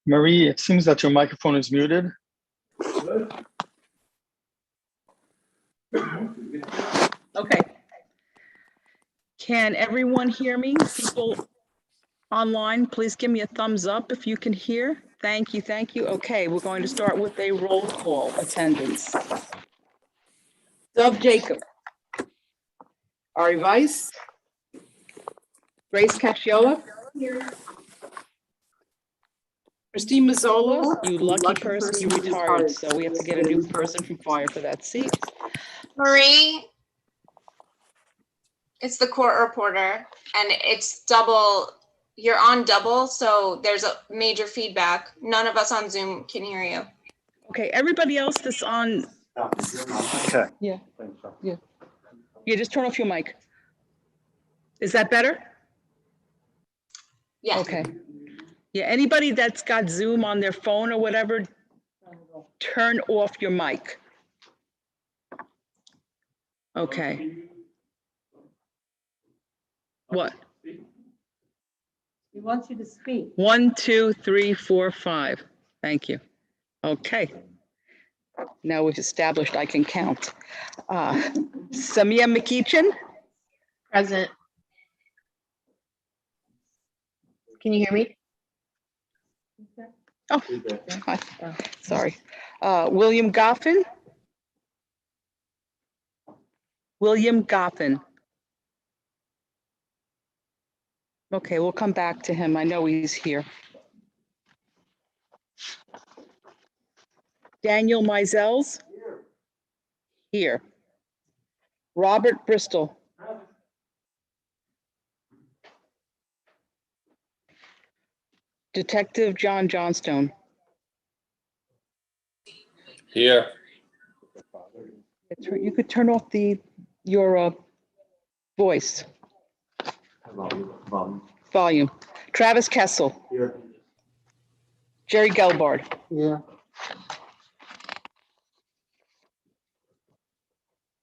Marie, it seems that your microphone is muted. Okay. Can everyone hear me? People online, please give me a thumbs up if you can hear. Thank you, thank you. Okay, we're going to start with a roll call attendance. Dov Jacob. Ari Weiss. Grace Casciola. Christine Mazzola, you lucky person, you retired, so we have to get a new person from fire for that seat. Marie, it's the court reporter, and it's double. You're on double, so there's a major feedback. None of us on Zoom can hear you. Okay, everybody else that's on. Okay. Yeah. Yeah, just turn off your mic. Is that better? Yeah. Okay. Yeah, anybody that's got Zoom on their phone or whatever, turn off your mic. Okay. What? He wants you to speak. 1, 2, 3, 4, 5. Thank you. Okay. Now we've established I can count. Samia McEachin? Present. Can you hear me? Oh, hi. Sorry. William Goffin? William Goffin. Okay, we'll come back to him. I know he's here. Daniel Mizels? Here. Robert Bristol? Detective John Johnstone? Here. You could turn off your voice. Volume. Travis Kessel? Here. Jerry Gelbard? Yeah.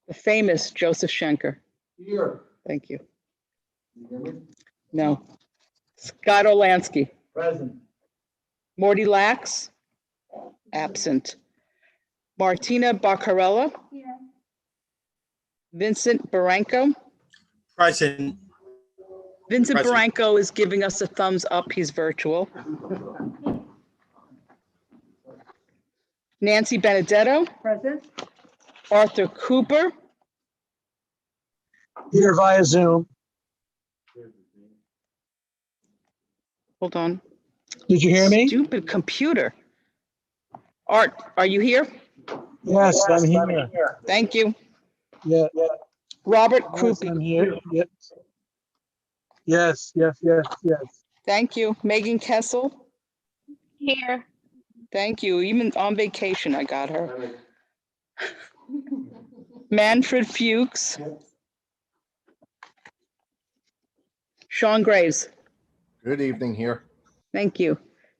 The famous Joseph Schenker? Here. Thank you. You hear me? No. Scott Olansky? Present. Morty Lax? Absent. Martina Baccarella? Here. Vincent Barranco? Present. Vincent Present. Barranco is giving us a thumbs up. He's virtual. Nancy Benedetto? Present. Arthur Cooper? Here via Zoom. Hold on. Did you hear me? Stupid computer. Art, are you here? Yes, I'm here. Thank you. Yeah, Robert yes, Krupe. I'm here. Yes. Yes. Thank you. Megan Kessel. Here. Thank you. Even on vacation, I got her. Manfred Fuchs. Sean Graves. Good evening here. Thank you.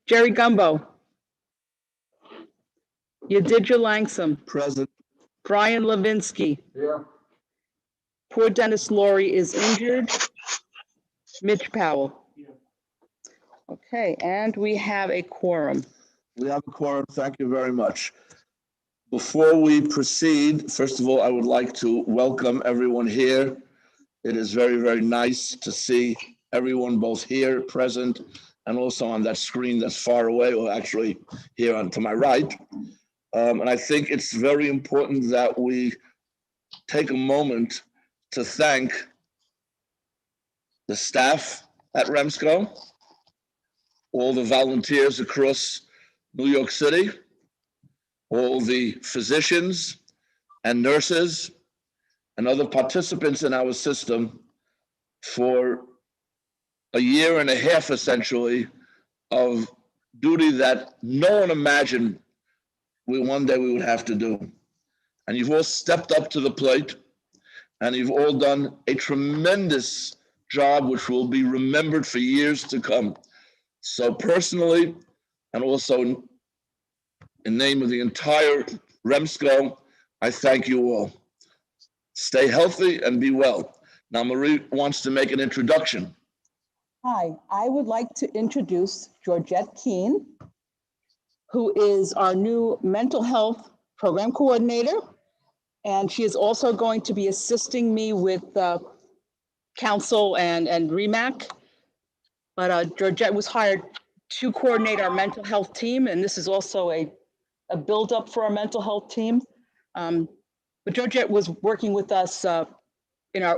Jerry Gumbo. Yadidra Langsam. Present. Brian Levinsky. Here. Poor Dennis Laurie is injured. Mitch Powell. Okay, and we have a quorum. We have a quorum. Thank you very much. Before we proceed, first of all, I would like to welcome everyone here. It is very, very nice to see everyone both here present and also on that screen that's far away, or actually here on to my right. And I think it's very important that we take a moment to thank the staff at REMSCO, all the volunteers across New York City, all the physicians and nurses and other participants in our system for a year and a half, essentially, of duty that no one imagined one day we would have to do. And you've all stepped up to the plate, and you've all done a tremendous job, which will be remembered for years to come. So personally, and also in name of the entire REMSCO, I thank you all. Stay healthy and be well. Now, Marie wants to make an introduction. Hi, I would like to introduce Georgette Keene. who is our new mental health program coordinator. And she is also going to be assisting me with council and REMAC. But Georgette was hired to coordinate our mental health team, and this is also a buildup for our mental health team. But Georgette was working with us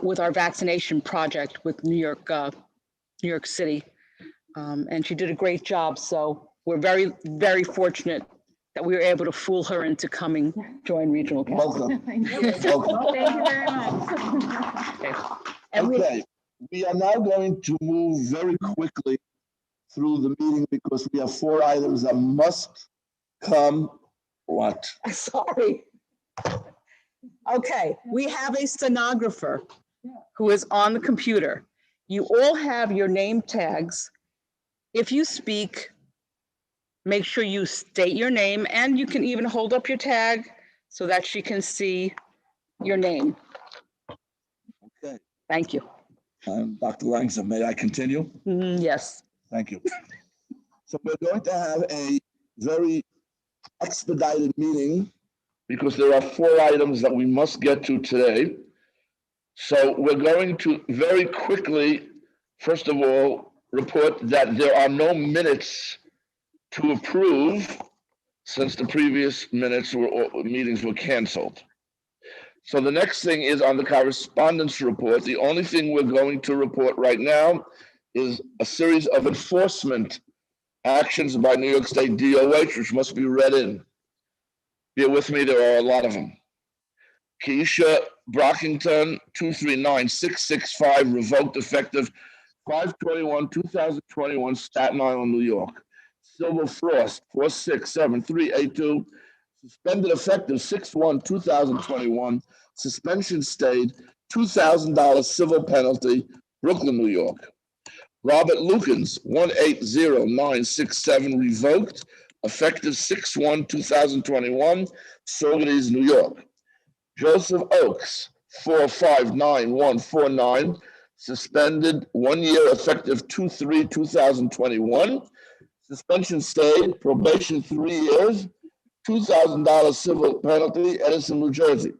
with our vaccination project with New York City, and she did a great job. So we're very, very fortunate that we were able to fool her into join regional council. Welcome. Thank you very much. Okay. And we- Okay, we are now going to move very quickly through the meeting because we have 4 items that must come. What? Sorry. Okay, we have a stenographer who is on the computer. You all have your name tags. If you speak, make sure you state your name, and you can even hold up your tag so that she can see your name. Okay. Thank you. Dr. Langza, may I continue? Yes. Thank you. So we're going to have a very expedited meeting because there are 4 items that we must get to today. So we're going to very quickly, first of all, report that there are no minutes to approve since the previous meetings were canceled. So the next thing is on the correspondence report. The only thing we're going to report right now is a series of enforcement actions by New York State DOH, which must be read in. Bear with me, there are a lot of them. Keisha Brockington, 239-665, revoked effective 5/21/2021, Staten Island, New York. Silver Frost, 467-382, suspended effective 6/1/2021, suspension stayed, $2,000 civil penalty, Brooklyn, New York. Robert Lukens, 180-967, revoked, effective 6/1/2021, Saugerties, New York. Joseph Oakes, 459-149, suspended 1 year, effective 2/3/2021. Suspension stayed, probation 3 years, $2,000 civil penalty, Edison, New Jersey.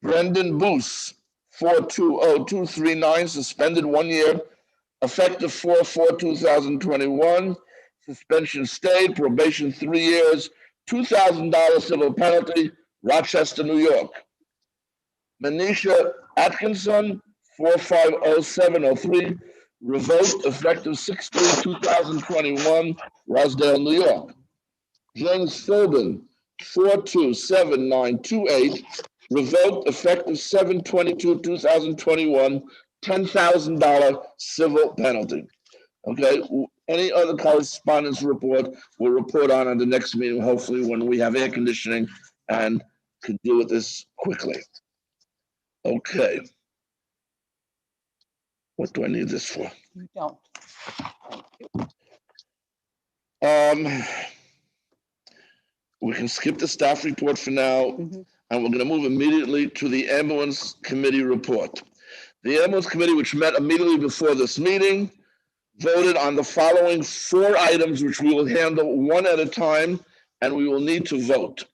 Brendan Boos, 420-239, suspended 1 year, effective 4/4/2021. Suspension stayed, probation 3 years, $2,000 civil penalty, Rochester, New York. Manisha Atkinson, 450-703, revoked effective 6/3/2021, Rosdale, New York. James Philbin, 427-928, revoked effective 7/22/2021, $10,000 civil penalty. Okay, any other correspondence report we'll report on the next meeting, hopefully when we have air conditioning and can deal with this quickly. Okay. What do I need this for? You don't. We can skip the staff report for now, and we're going to move immediately to the ambulance committee report. The ambulance committee, which met immediately before this meeting, voted on the following 4 items, which we will handle one at a time, and we will need to vote.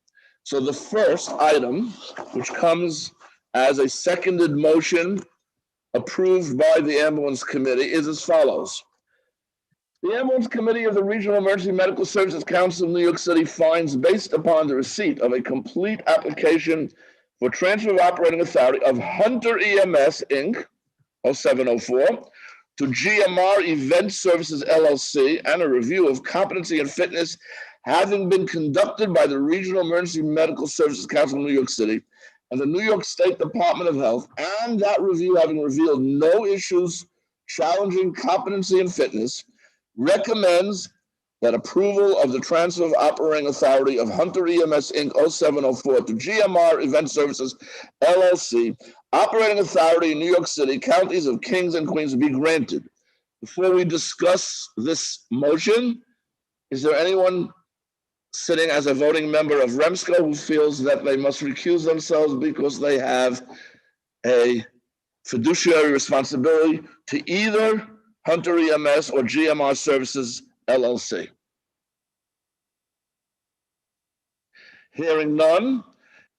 So the first item, which comes as a seconded motion approved by the ambulance committee, is as follows. The ambulance committee of the Regional Emergency Medical Services Council of New York City finds, based upon the receipt of a complete application for transfer of operating authority of Hunter EMS, Inc., 0704, to GMR Event Services, LLC, and a review of competency and fitness having been conducted by the Regional Emergency Medical Services Council of New York City and the New York State Department of Health, and that review having revealed no issues challenging competency and fitness, recommends that approval of the transfer of operating authority of Hunter EMS, Inc., 0704 to GMR Event Services, LLC, operating authority in New York City, counties of Kings and Queens, be granted. Before we discuss this motion, is there anyone sitting as a voting member of REMSCO who feels that they must recuse themselves because they have a fiduciary responsibility to either Hunter EMS or GMR Services, LLC? Hearing none,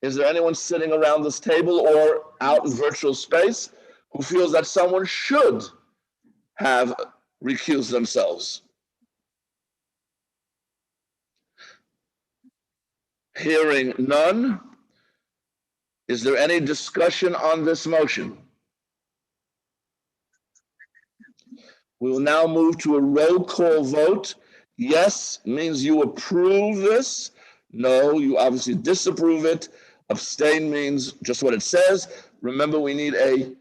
is there anyone sitting around this table or out in virtual space who feels that someone should have recused themselves? Hearing none, is there any discussion on this motion? We will now move to a roll call vote. Yes means you approve this. No, you obviously disapprove it. Abstain means just what it says. Remember, we need a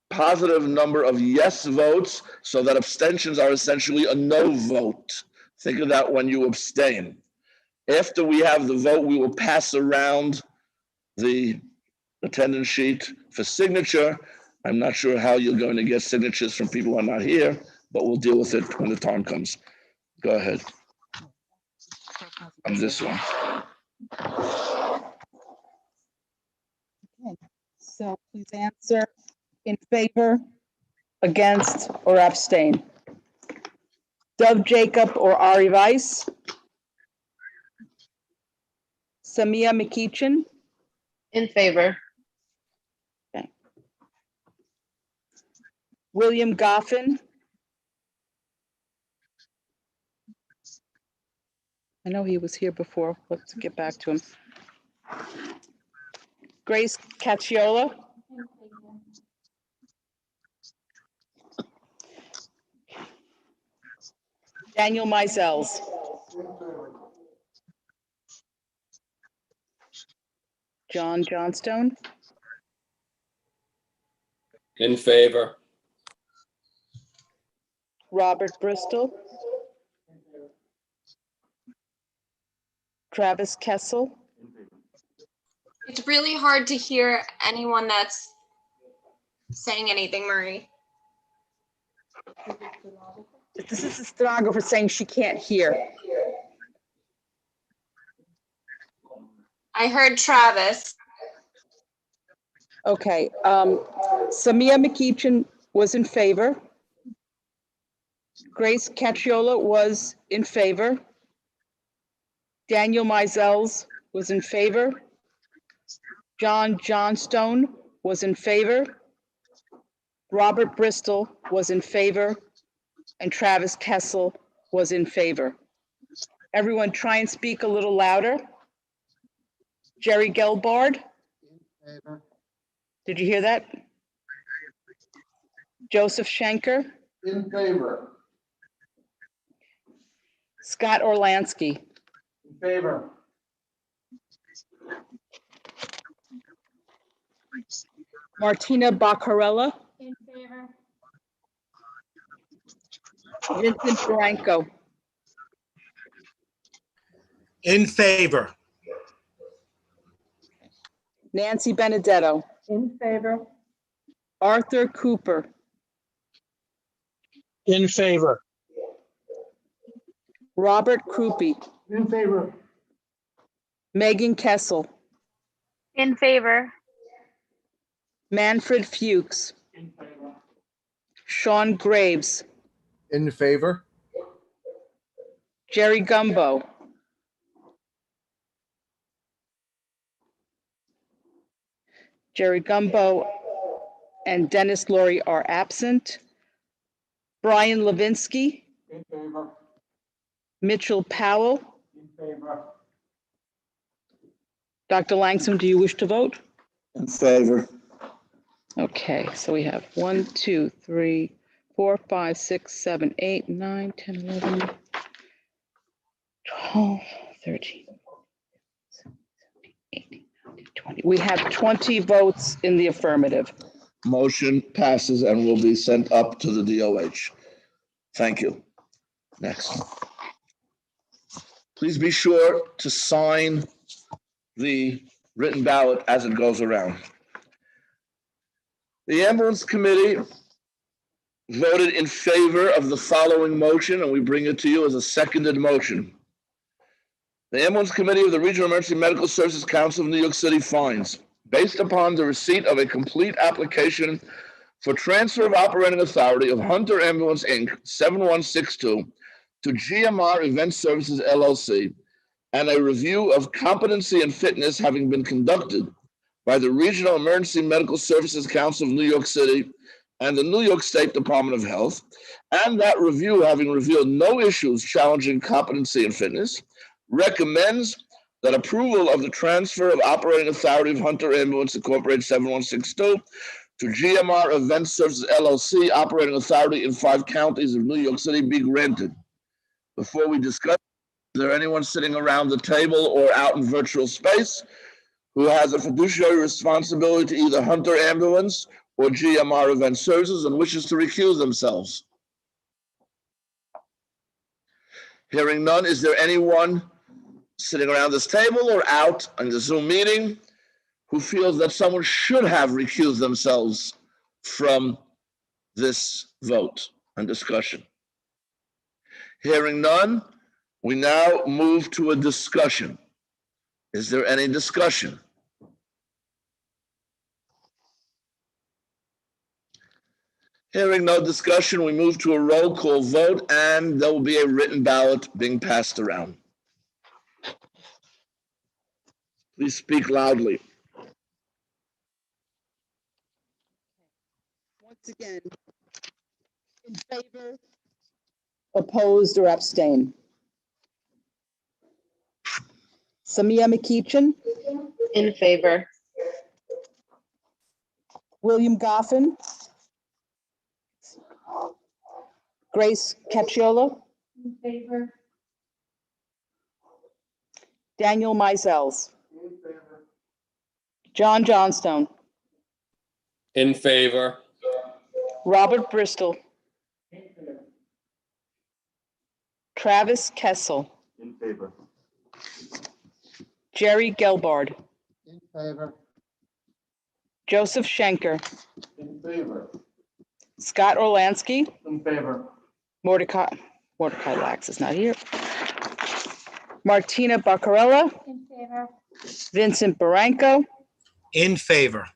positive number of yes votes so that abstentions are essentially a no vote. Think of that when you abstain. After we have the vote, we will pass around the attendance sheet for signature. I'm not sure how you're going to get signatures from people who are not here, but we'll deal with it when the time comes. Go ahead. On this one. So please answer in favor, against, or abstain. Dov Jacob or Ari Weiss? Samia McEachin? In favor. William Goffin? I know he was here before. Let's get back to him. Grace Cacciola? Daniel Mizels? John Johnstone? In favor. Robert Bristol? Travis Kessel? It's really hard to hear anyone that's saying anything, Marie. This is the stenographer saying she can't hear. I heard Travis. Okay, Samia McEachin was in favor. Grace Cacciola was in favor. Daniel Mizels was in favor. John Johnstone was in favor. Robert Bristol was in favor. And Travis Kessel was in favor. Everyone try and speak a little louder. Jerry Gelbard? Did you hear that? Joseph Schenker? In favor. Scott Orlansky? In favor. Martina Baccarella? In favor. Vincent Franco? In favor. Nancy Benedetto? In favor. Arthur Cooper? In favor. Robert Krupe? In favor. Megan Kessel? In favor. Manfred Fuchs? Sean Graves? In favor. Jerry Gumbo? Jerry Gumbo and Dennis Laurie are absent. Brian Levinsky? In favor. Mitchell Powell? In favor. Dr. Langston, do you wish to vote? In favor. Okay, so we have 1, 2, 3, 4, 5, 6, 7, 8, 9, 10, 11, 12, 13, 17, 18, 19, 20. We have 20 votes in the affirmative. Motion passes and will be sent up to the DOH. Thank you. Next. Please be sure to sign the written ballot as it goes around. The ambulance committee voted in favor of the following motion, and we bring it to you as a seconded motion. The ambulance committee of the Regional Emergency Medical Services Council of New York City finds, based upon the receipt of a complete application for transfer of operating authority of Hunter Ambulance, Inc., 7162, to GMR Event Services, LLC, and a review of competency and fitness having been conducted by the Regional Emergency Medical Services Council of New York City and the New York State Department of Health, and that review having revealed no issues challenging competency and fitness, recommends that approval of the transfer of operating authority of Hunter Ambulance Incorporated 7162 to GMR Event Services LLC, operating authority in 5 counties of New York City, be granted. Before we discuss, is there anyone sitting around the table or out in virtual space who has a fiduciary responsibility to either Hunter Ambulance or GMR Event Services and wishes to recuse themselves? Hearing none, is there anyone sitting around this table or out on the Zoom meeting who feels that someone should have recused themselves from this vote and discussion? Hearing none, we now move to a discussion. Is there any discussion? Hearing no discussion, we move to a roll call vote, and there will be a written ballot being passed around. Please speak loudly. Once again, in favor, opposed, or abstain? Samia McEachin, In favor. William Goffin, Grace Cacciola, In favor. Daniel Mizels, In favor. John Johnstone, In favor. Robert Bristol, In favor. Travis Kessel, In favor. Jerry Gelbard, In favor. Joseph Schenker, In favor. Scott Orlansky, In favor. Mordecai Lax is not here. Martina Baccarella, In favor. Vincent Barranco, In favor.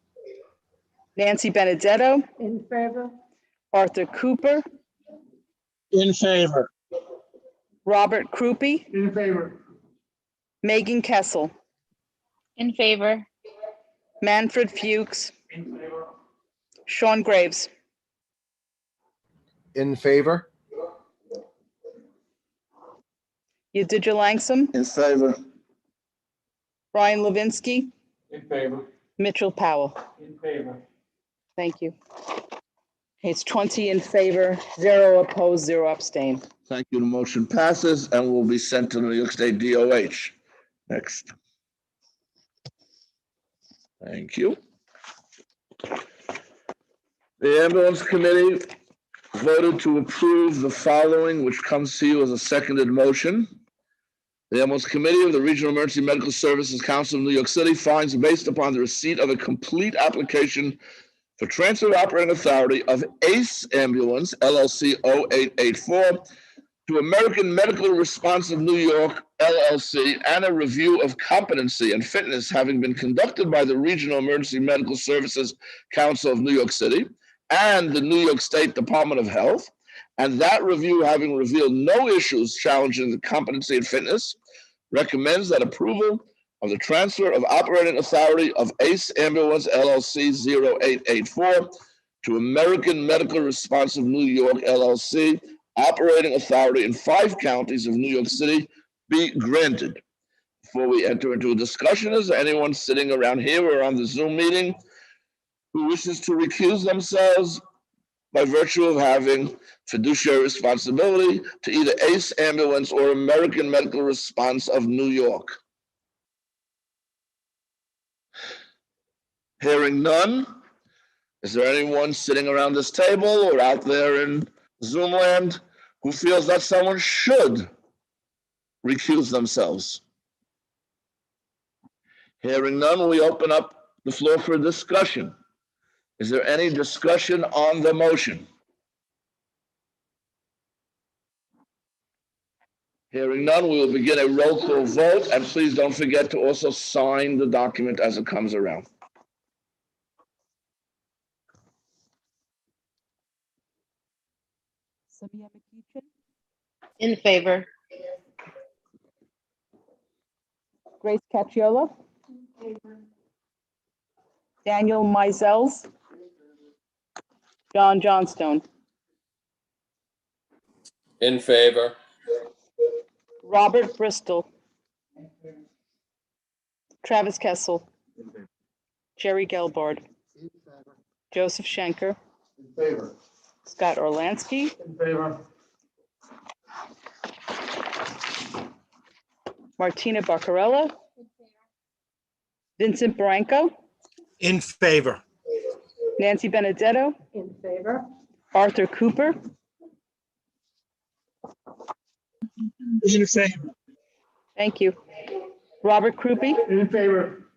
Nancy Benedetto, In favor. Arthur Cooper, in favor. Robert Krupe, In favor. Megan Kessel, In favor. Manfred Fuchs, In favor. Sean Graves, In favor. Yadidra Langsam, In favor. Brian Levinsky, In favor. Mitchell Powell. In favor. Thank you. It's 20 in favor, 0 opposed, 0 abstain. Thank you. The motion passes and will be sent to New York State DOH. Next. Thank you. The Ambulance Committee voted to approve the following, which comes to you as a seconded motion. The Ambulance Committee of the Regional Emergency Medical Services Council of New York City finds, based upon the receipt of a complete application for transfer of operating authority of ACE Ambulance LLC 0884 to American Medical Response of New York LLC, and a review of competency and fitness having been conducted by the Regional Emergency Medical Services Council of New York City and the New York State Department of Health, and that review having revealed no issues challenging the competency and fitness, recommends that approval of the transfer of operating authority of ACE Ambulance LLC 0884 to American Medical Response of New York LLC, operating authority in 5 counties of New York City, be granted. Before we enter into a discussion, is there anyone sitting around here or on the Zoom meeting who wishes to recuse themselves by virtue of having fiduciary responsibility to either ACE Ambulance or American Medical Response of New York? Hearing none, is there anyone sitting around this table or out there in Zoom land who feels that someone should recuse themselves? Hearing none, we open up the floor for discussion. Is there any discussion on the motion? Hearing none, we will begin a roll call vote, and please don't forget to also sign the document as it comes around. Samia McEachin, In favor. Grace Cacciola, Daniel Mizels, John Johnstone, In favor. Robert Bristol, Travis Kessel, Jerry Gelbard, In favor. Joseph Schenker, In favor. Scott Orlansky, In favor. Martina Barcarella, Vincent Branco, In favor. Nancy Benedetto, In favor. Arthur Cooper, In favor. thank you, Robert Krupe, In favor.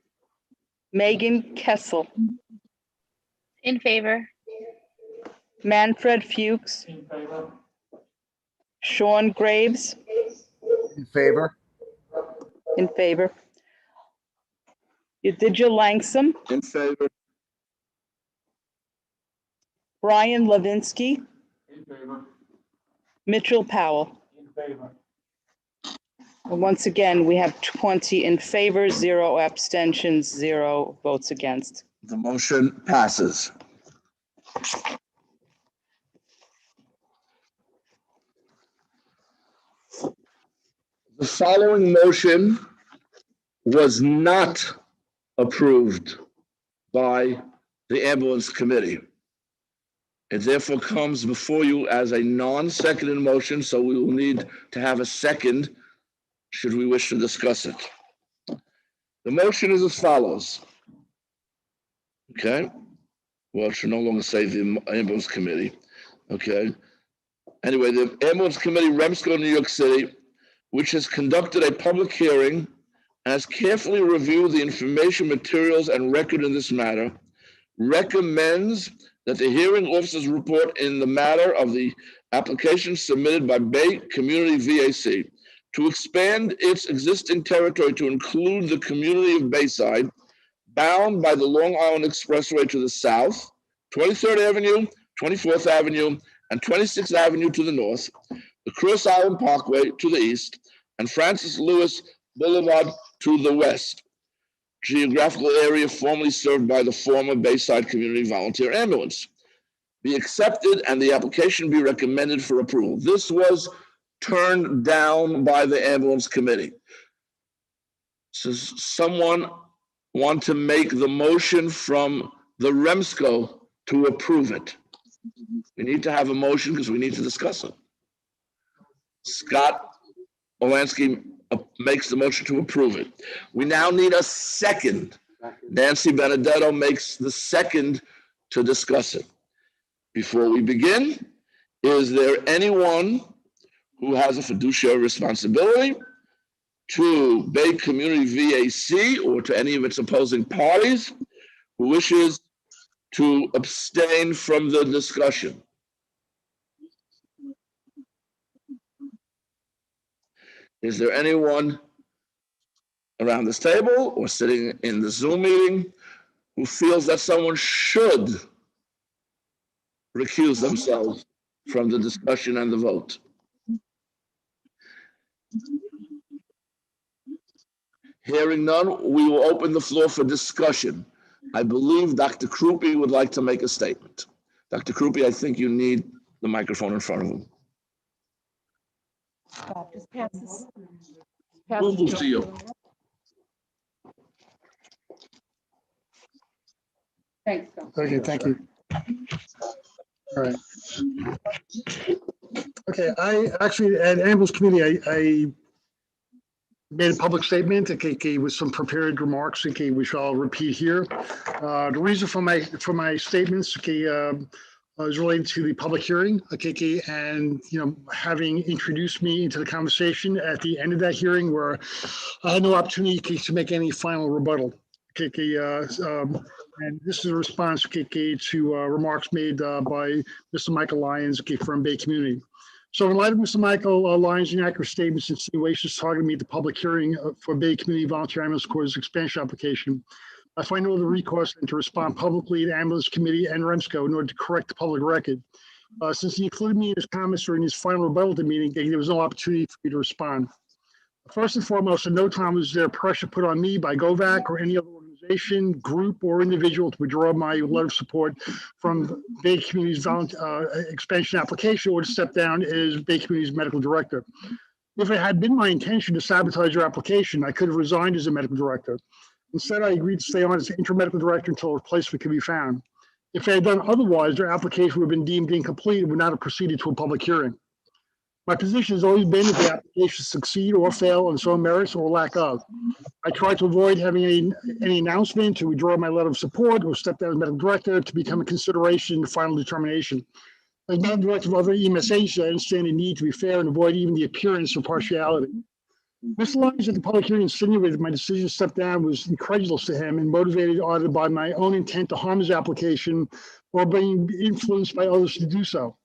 Megan Kessel, In favor. Manfred Fuchs, In favor. Sean Graves, In favor. in favor, Yadidja Langsam, In favor. Brian Levinsky, In favor. Mitchell Powell. In favor. And once again, we have 20 in favor, 0 abstentions, 0 votes against. The motion passes. The following motion was not approved by the ambulance committee. It therefore comes before you as a non-seconded motion, so we will need to have a second should we wish to discuss it. The motion is as follows. Okay? Well, it should no longer say the ambulance committee. Okay? Anyway, the ambulance committee, REMSCO, New York City, which has conducted a public hearing and has carefully reviewed the information, materials, and record in this matter, recommends that the hearing officer's report in the matter of the application submitted by Bay Community VAC to expand its existing territory to include the community of Bayside, bound by the Long Island Expressway to the south, 23rd Avenue, 24th Avenue, and 26th Avenue to the north, the Cross Island Parkway to the east, and Francis Lewis Boulevard to the west, geographical area formerly served by the former Bayside Community Volunteer Ambulance, be accepted and the application be recommended for approval. This was turned down by the ambulance committee. So someone want to make the motion from the REMSCO to approve it? We need to have a motion because we need to discuss it. Scott Olansky makes the motion to approve it. We now need a second. Nancy Benedetto makes the second to discuss it. Before we begin, is there anyone who has a fiduciary responsibility to Bay Community VAC or to any of its opposing parties who wishes to abstain from the discussion? Is there anyone around this table or sitting in the Zoom meeting who feels that someone should recuse themselves from the discussion and the vote? Hearing none, we will open the floor for discussion. I believe Dr. Krupe would like to make a statement. Dr. Krupe, I think you need the microphone in front of him. Just pass this. We'll move to you. Thanks, Scott. Okay, thank you. All right. Okay, I actually, at ambulance committee, I made a public statement, okay, with some prepared remarks, okay, which I'll repeat here. The reason for my statements, okay, is related to the public hearing, okay, and, having introduced me into the conversation at the end of that hearing where I had no opportunity to make any final rebuttal. Okay, and this is a response, okay, to remarks made by Mr. Michael Lyons, okay, from Bay Community. So in light of Mr. Michael Lyons' inaccurate statements and insinuations targeting me at the public hearing for Bay Community Volunteer Ambulance Corps' expansion application, I find no other recourse than to respond publicly to Ambulance Committee and REMSCO in order to correct the public record. Since he included me in his comments during his final rebuttal to the meeting, there was no opportunity for me to respond. First and foremost, at no time was there pressure put on me by GOVAC or any other organization, group, or individual to withdraw my letter of support from Bay Community's expansion application or to step down as Bay Community's medical director. If it had been my intention to sabotage your application, I could have resigned as a medical director. Instead, I agreed to stay on as interim medical director until a replacement could be found. If they had done otherwise, their application would have been deemed incomplete and would not have proceeded to a public hearing. My position has always been that the application succeed or fail on its own merits or lack of. I tried to avoid having any announcement to withdraw my letter of support or step down as medical director to become a consideration in the final determination. As medical director of other EMS agencies, I understand the need to be fair and avoid even the appearance of partiality. Mr. Lyons at the public hearing insinuated my decision to step down was incredulous to him and motivated either by my own intent to harm his application or being influenced by others to do so.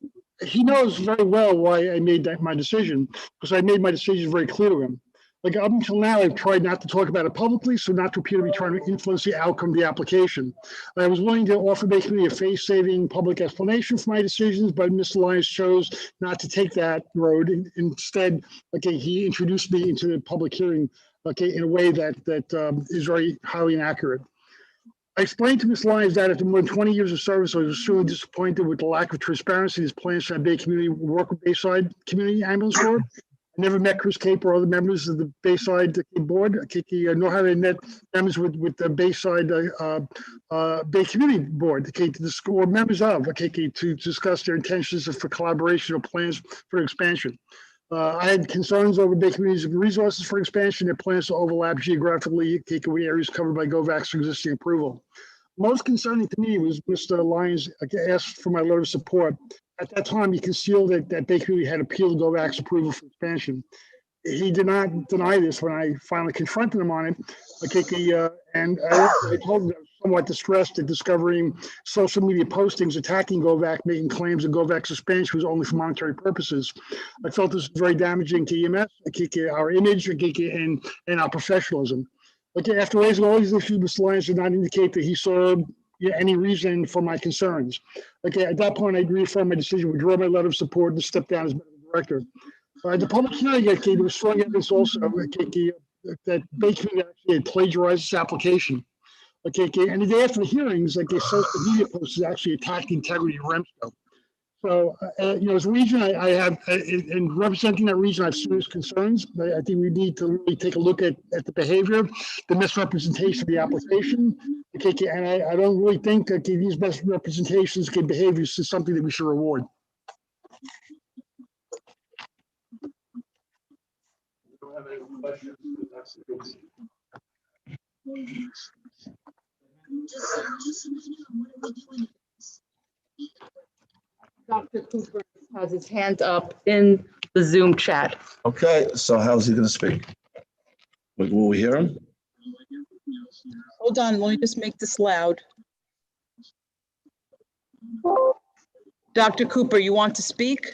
He knows very well why I made my decision, because I made my decision very clear to him. Like up until now, I've tried not to talk about it publicly, so not to appear to be trying to influence the outcome of the application. I was willing to offer basically a face-saving public explanation for my decisions, but Mr. Lyons chose not to take that road. Instead, okay, he introduced me into the public hearing, okay, in a way that is very highly inaccurate. I explained to Ms. Lyons that after more than 20 years of service, I was extremely disappointed with the lack of transparency in his plans to have Bay Community work with Bayside Community Ambulance Corps. I never met Chris Cape or other members of the Bayside board, nor have I met members with the Bayside Bay Community board, or members of, to discuss their intentions for collaboration or plans for expansion. I had concerns over Bay Community's resources for expansion. Their plans to overlap geographically with areas covered by GOVAC's existing approval. Most concerning to me was Mr. Lyons asked for my letter of support. At that time, he concealed that Bay Community had appealed GOVAC's approval for expansion. He did not deny this when I finally confronted him on it. And I told him I was somewhat distressed at discovering social media postings attacking GOVAC, making claims that GOVAC's expansion was only for monetary purposes. I felt this was very damaging to EMS, our image, and our professionalism. After raising all these issues, Mr. Lyons did not indicate that he saw any reason for my concerns. At that point, I reaffirmed my decision to withdraw my letter of support and step down as medical director. The public hearing, there was strong evidence also that Bay Community actually had plagiarized this application. And the day after the hearings, social media posts actually attacked the integrity of REMSCO. So, as a region, I have, in representing that region, I have serious concerns. I think we need to really take a look at the behavior, the misrepresentation of the application. And I don't really think that these misrepresentations, behaviors is something that we should reward. Don't have any questions. That's the good. Dr. Cooper has his hand up in the Zoom chat. Okay, so how's he going to speak? Will we hear him? Hold on, let me just make this loud. Dr. Cooper, you want to speak?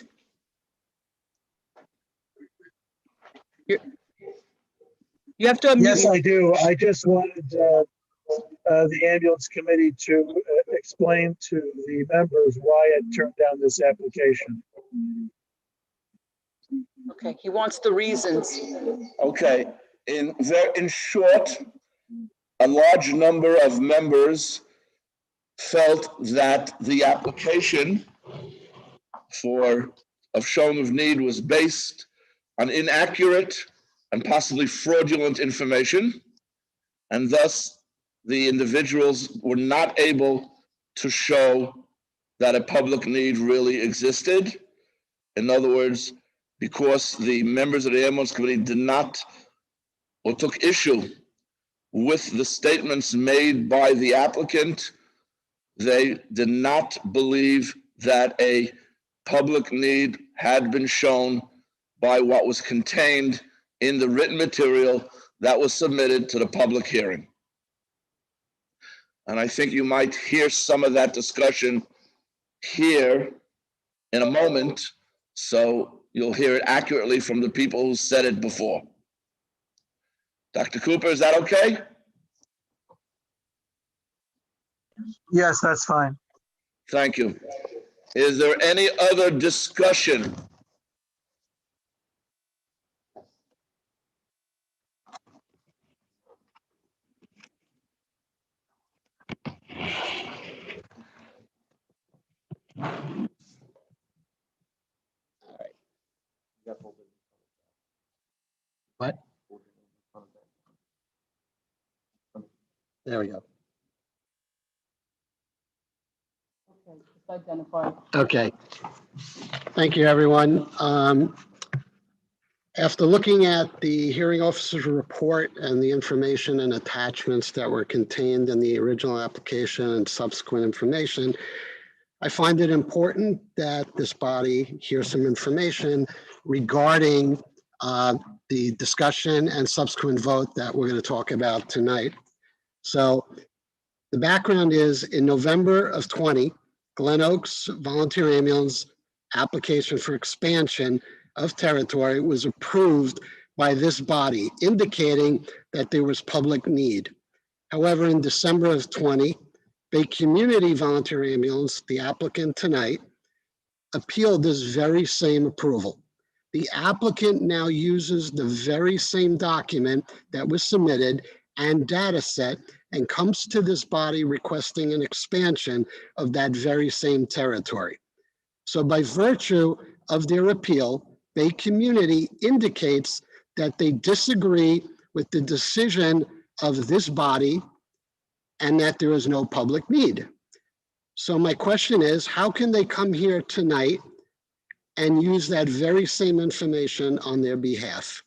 You have to unmute. Yes, I do. I just wanted the ambulance committee to explain to the members why it turned down this application. Okay, he wants the reasons. Okay, in short, a large number of members felt that the application of showing of need was based on inaccurate and possibly fraudulent information, and thus the individuals were not able to show that a public need really existed. In other words, because the members of the ambulance committee did not or took issue with the statements made by the applicant, they did not believe that a public need had been shown by what was contained in the written material that was submitted to the public hearing. And I think you might hear some of that discussion here in a moment, so you'll hear it accurately from the people who said it before. Dr. Cooper, is that okay? Yes, that's fine. Thank you. Is there any other discussion? There we go. Okay, just identify. Okay. Thank you, everyone. After looking at the hearing officer's report and the information and attachments that were contained in the original application and subsequent information, I find it important that this body hear some information regarding the discussion and subsequent vote that we're going to talk about tonight. So the background is in November of 20, Glen Oaks Volunteer Ambulance application for expansion of territory was approved by this body, indicating that there was public need. However, in December of 20, Bay Community Volunteer Ambulance, the applicant tonight, appealed this very same approval. The applicant now uses the very same document that was submitted and data set and comes to this body requesting an expansion of that very same territory. So by virtue of their appeal, Bay Community indicates that they disagree with the decision of this body and that there is no public need. So my question is, how can they come here tonight and use that very same information on their behalf?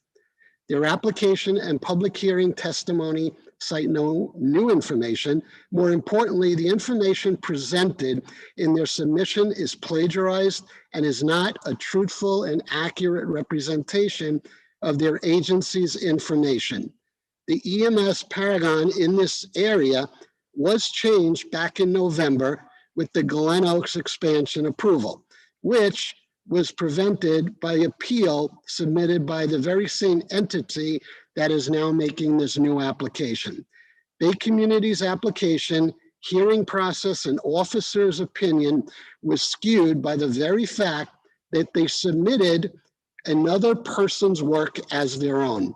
Their application and public hearing testimony cite no new information. More importantly, the information presented in their submission is plagiarized and is not a truthful and accurate representation of their agency's information. The EMS paragon in this area was changed back in November with the Glen Oaks expansion approval, which was prevented by appeal submitted by the very same entity that is now making this new application. Bay Community's application, hearing process, and officer's opinion was skewed by the very fact that they submitted another person's work as their own.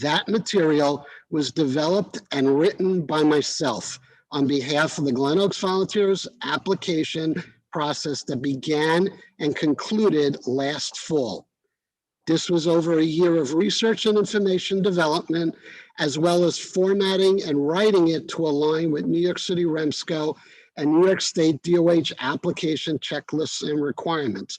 That material was developed and written by myself on behalf of the Glen Oaks Volunteers application process that began and concluded last fall. This was over a year of research and information development, as well as formatting and writing it to align with New York City REMSCO and New York State DOH application checklists and requirements.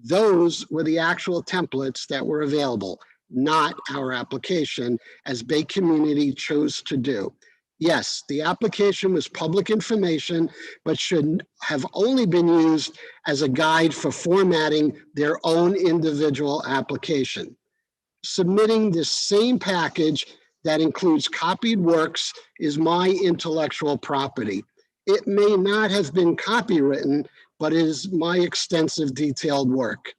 Those were the actual templates that were available, not our application, as Bay Community chose to do. Yes, the application was public information, but should have only been used as a guide for formatting their own individual application. Submitting the same package that includes copied works is my intellectual property. It may not have been copywritten, but it is my extensive detailed work.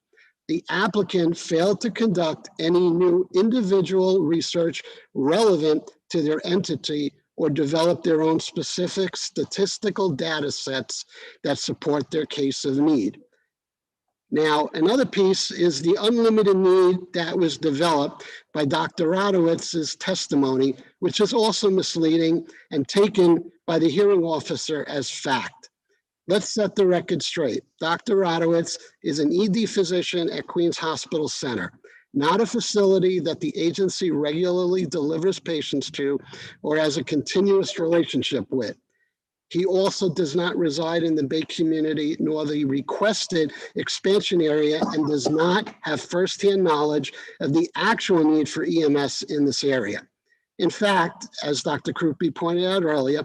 The applicant failed to conduct any new individual research relevant to their entity or develop their own specific statistical data sets that support their case of need. Now, another piece is the unlimited need that was developed by Dr. Radowitz's testimony, which is also misleading and taken by the hearing officer as fact. Let's set the record straight. Dr. Radowitz is an ED physician at Queens Hospital Center, not a facility that the agency regularly delivers patients to or has a continuous relationship with. He also does not reside in the Bay Community nor the requested expansion area and does not have firsthand knowledge of the actual need for EMS in this area. In fact, as Dr. Krupe pointed out earlier,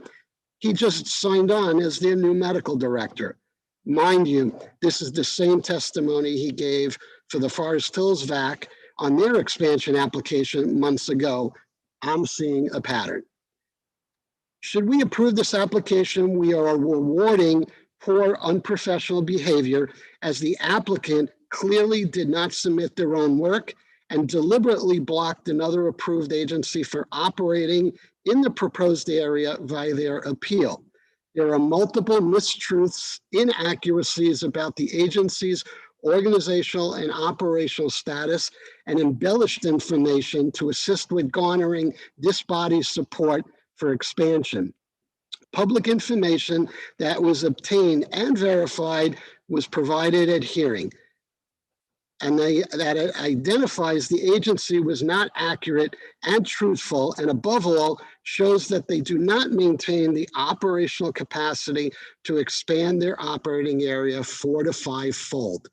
he just signed on as their new medical director. Mind you, this is the same testimony he gave for the Forest Hills VAC on their expansion application months ago. I'm seeing a pattern. Should we approve this application, we are rewarding poor unprofessional behavior as the applicant clearly did not submit their own work and deliberately blocked another approved agency for operating in the proposed area via their appeal. There are multiple mistruths, inaccuracies about the agency's organizational and operational status, and embellished information to assist with garnering this body's support for expansion. Public information that was obtained and verified was provided at hearing. and that it identifies the agency was not accurate and truthful, and above all, shows that they do not maintain the operational capacity to expand their operating area 4 to 5-fold.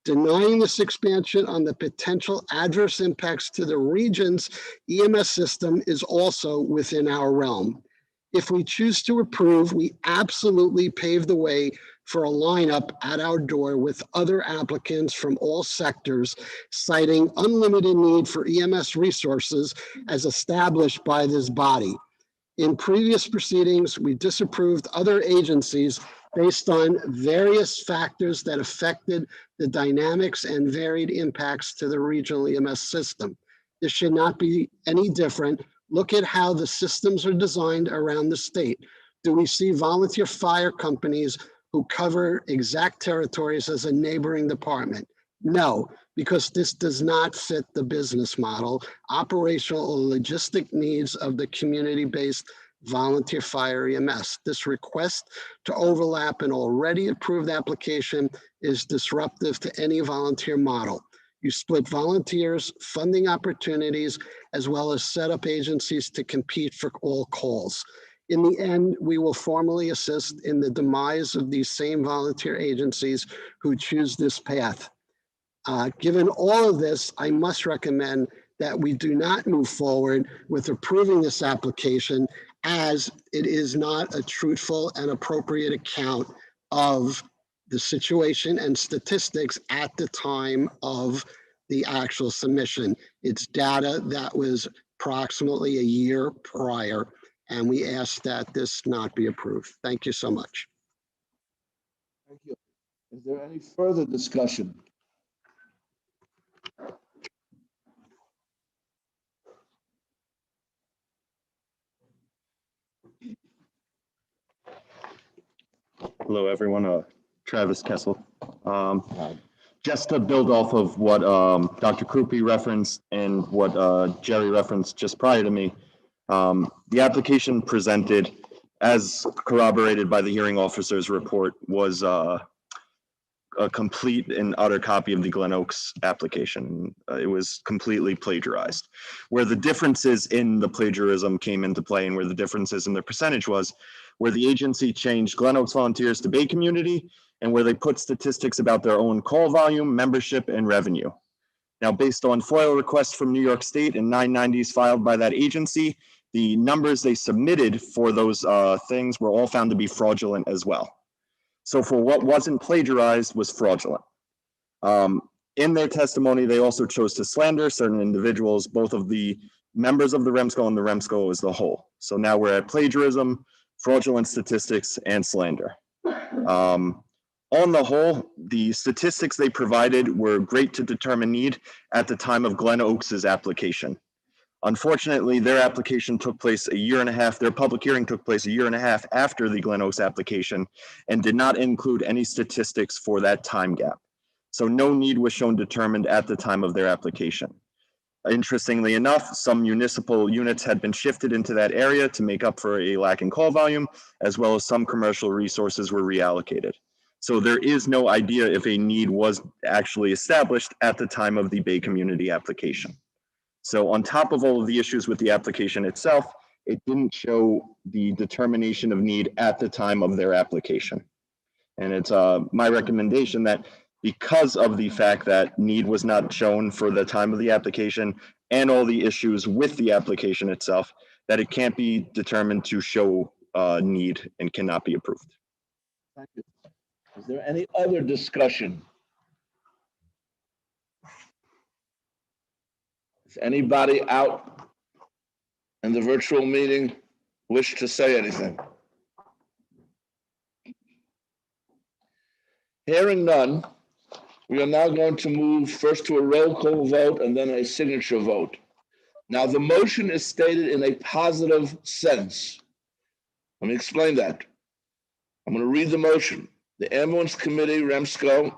Denying this expansion on the potential adverse impacts to the region's EMS system is also within our realm. If we choose to approve, we absolutely pave the way for a lineup at our door with other applicants from all sectors, citing unlimited need for EMS resources as established by this body. In previous proceedings, we disapproved other agencies based on various factors that affected the dynamics and varied impacts to the regional EMS system. This should not be any different. Look at how the systems are designed around the state. Do we see volunteer fire companies who cover exact territories as a neighboring department? No, because this does not fit the business model, operational or logistic needs of the community-based volunteer fire EMS. This request to overlap an already approved application is disruptive to any volunteer model. You split volunteers, funding opportunities, as well as set up agencies to compete for all calls. In the end, we will formally assist in the demise of these same volunteer agencies who choose this path. Given all of this, I must recommend that we do not move forward with approving this application, as it is not a truthful and appropriate account of the situation and statistics at the time of the actual submission. It's data that was approximately a year prior, and we ask that this not be approved. Thank you so much. Thank you. Is there any further discussion? Hello, everyone. Travis Kessel. Just to build off of what Dr. Krupe referenced and what Jerry referenced just prior to me, the application presented, as corroborated by the hearing officer's report, was a complete and utter copy of the Glen Oaks application. It was completely plagiarized. Where the differences in the plagiarism came into play and where the differences in the percentage was, where the agency changed Glen Oaks volunteers to Bay Community, and where they put statistics about their own call volume, membership, and revenue. Now, based on FOIL requests from New York State and 990s filed by that agency, the numbers they submitted for those things were all found to be fraudulent as well. So for what wasn't plagiarized was fraudulent. In their testimony, they also chose to slander certain individuals, both of the members of the REMSCO and the REMSCO as the whole. So now we're at plagiarism, fraudulent statistics, and slander. On the whole, the statistics they provided were great to determine need at the time of Glen Oaks' application. Unfortunately, their application took place a year and a half, their public hearing took place a year and a half after the Glen Oaks application and did not include any statistics for that time gap. So no need was shown determined at the time of their application. Interestingly enough, some municipal units had been shifted into that area to make up for a lack in call volume, as well as some commercial resources were reallocated. So there is no idea if a need was actually established at the time of the Bay Community application. So on top of all of the issues with the application itself, it didn't show the determination of need at the time of their application. And it's my recommendation that because of the fact that need was not shown for the time of the application and all the issues with the application itself, that it can't be determined to show need and cannot be approved. Thank you. Is there any other discussion? Does anybody out in the virtual meeting wish to say anything? Hearing none, we are now going to move first to a roll call vote and then a signature vote. Now, the motion is stated in a positive sense. Let me explain that. I'm going to read the motion. The Ambulance Committee, REMSCO,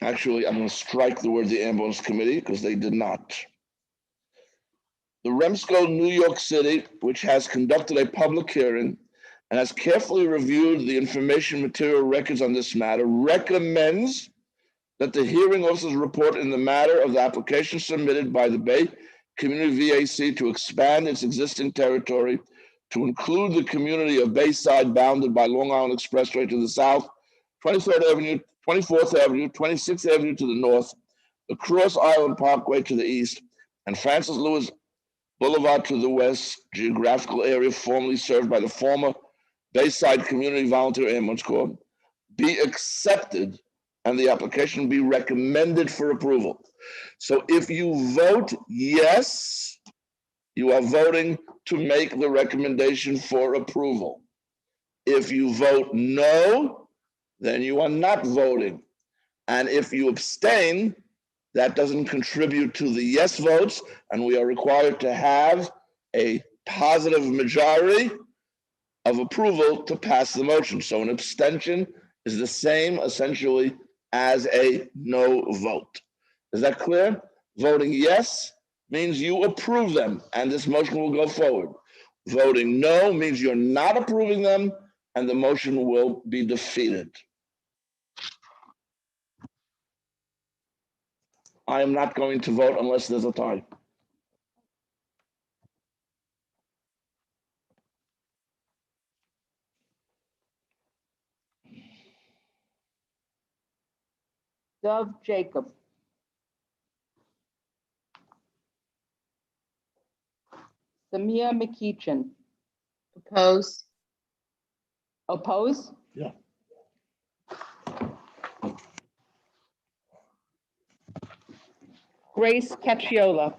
actually, I'm going to strike the word the Ambulance Committee because they did not. The REMSCO New York City, which has conducted a public hearing and has carefully reviewed the information material records on this matter, recommends that the hearing officer's report in the matter of the application submitted by the Bay Community VAC to expand its existing territory to include the community of Bayside bounded by Long Island Expressway to the south, 23rd Avenue, 24th Avenue, 26th Avenue to the north, the Cross Island Parkway to the east, and Francis Lewis Boulevard to the west, geographical area formerly served by the former Bayside Community Volunteer Ambulance Corps, be accepted and the application be recommended for approval. So if you vote yes, you are voting to make the recommendation for approval. If you vote no, then you are not voting. And if you abstain, that doesn't contribute to the yes votes, and we are required to have a positive majority of approval to pass the motion. So an abstention is the same essentially as a no vote. Is that clear? Voting yes means you approve them and this motion will go forward. Voting no means you're not approving them and the motion will be defeated. I am not going to vote unless there's a tie. Dov Jacob. Samia McEachin. Oppose. Oppose? Yeah. Grace Cacciola.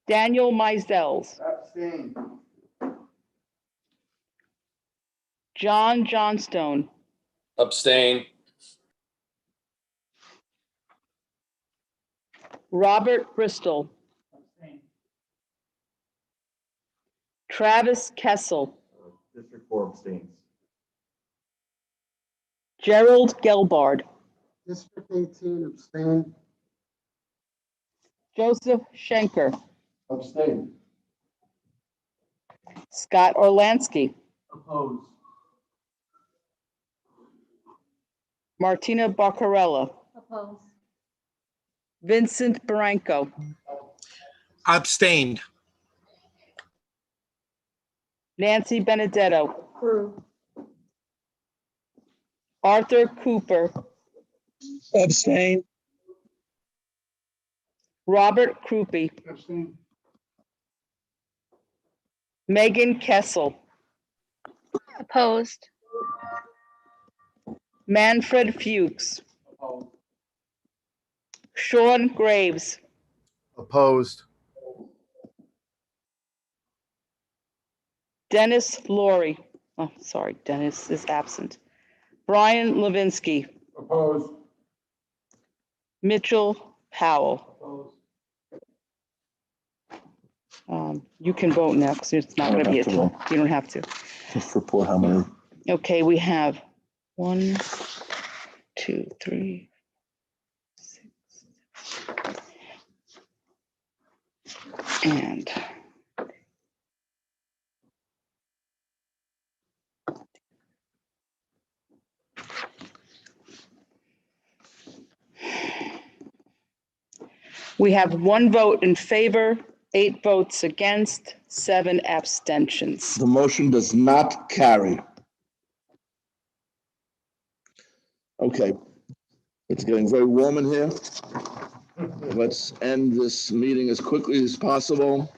Daniel Mizels. Abstain. John Johnstone. Abstain. Robert Bristol. Travis Kessel. District 4 abstains. Gerald Gelbard. District 18 abstain. Joseph Schenker. Abstain. Scott Orlansky. Oppose. Martina Barcarella. Oppose. Vincent Barranco. Abstained. Nancy Benedetto. Approve. Arthur Cooper. Abstain. Robert Krupe. Abstain. Megan Kessel. Opposed. Manfred Fuchs. Oppose. Sean Graves. Opposed. Dennis Laurie. Oh, sorry, Dennis is absent. Brian Levinsky. Oppose. Mitchell Powell. Oppose. You can vote now because it's not going to be it. You don't have to. Just report how many. Okay, we have 1, 2, 3, 6, and we have 1 vote in favor, 8 votes against, 7 abstentions. The motion does not carry. Okay, it's getting very warm in here. Let's end this meeting as quickly as possible.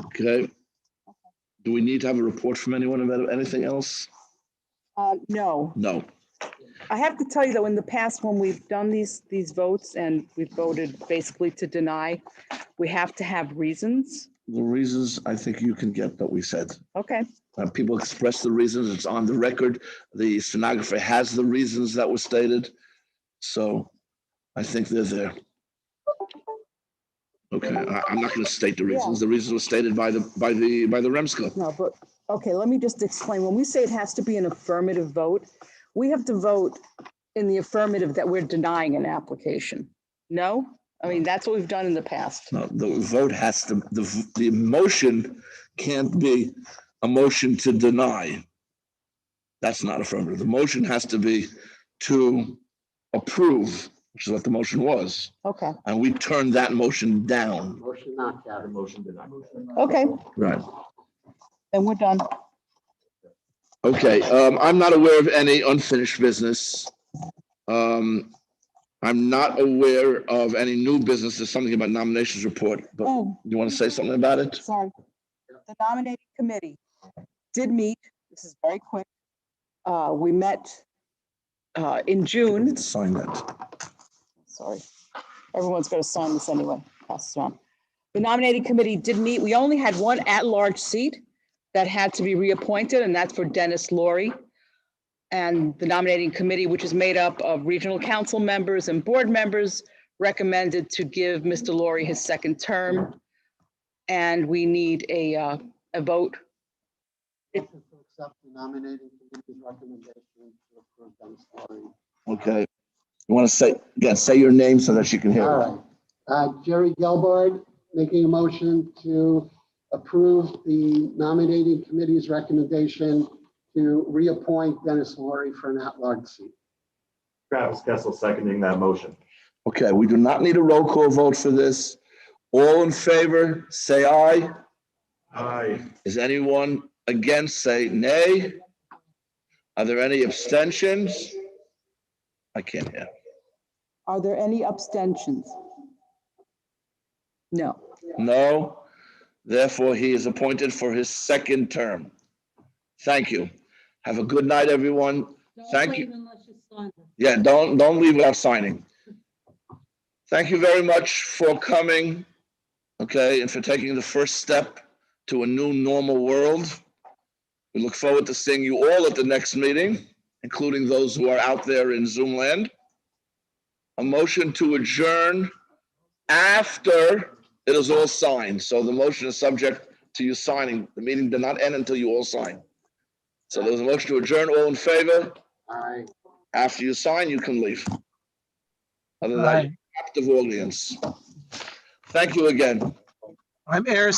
Okay. Do we need to have a report from anyone about anything else? No. No. I have to tell you though, in the past, when we've done these votes and we've voted basically to deny, we have to have reasons. The reasons I think you can get that we said. Okay, People express the reasons. It's on the record. The stenographer has the reasons that were stated. So I think they're there. Okay, I'm not going to state the reasons. The reasons were stated by the REMSCO. no, but, okay, let me just explain. When we say it has to be an affirmative vote, we have to vote in the affirmative that we're denying an application. No? I mean, that's what we've done in the past. No, the vote has to, the motion can't be a motion to deny. That's not affirmative. The motion has to be to approve, which is what the motion was. Okay, And we turned that motion down. Motion not carried. Motion did not. okay, Right. then we're done. Okay, I'm not aware of any unfinished business. I'm not aware of any new business. There's something about nominations report, but Oh, you want to say something about it? sorry. The nominating committee did meet. This is very quick. We met in June. Sign that. Sorry. Everyone's going to sign this anyway. Pass this around. The nominating committee did meet. We only had one at-large seat that had to be reappointed, and that's for Dennis Laurie. And the nominating committee, which is made up of regional council members and board members, recommended to give Mr. Laurie his second term. And we need a vote. Motion to accept the nominating committee's recommendation to approve Dennis Laurie. Okay. You want to say, again, say your name so that she can hear. All right. Jerry Gelbard making a motion to approve the nominating committee's recommendation to reappoint Dennis Laurie for an at-large seat. Travis Kessel seconding that motion. Okay, we do not need a roll call vote for this. All in favor, say aye. Aye. Is anyone against, say nay? Are there any abstentions? I can't hear. Are there any abstentions? No. No. Therefore, he is appointed for his second term. Thank you. Have a good night, everyone. Thank you. Yeah, don't leave without signing. Thank you very much for coming, okay, and for taking the first step to a new normal world. We look forward to seeing you all at the next meeting, including those who are out there in Zoom land. A motion to adjourn after it is all signed. So the motion is subject to you signing. The meeting did not end until you all sign. So there's a motion to adjourn. All in favor? Aye. After you sign, you can leave. Other than that, active audience. Thank you again. I'm Air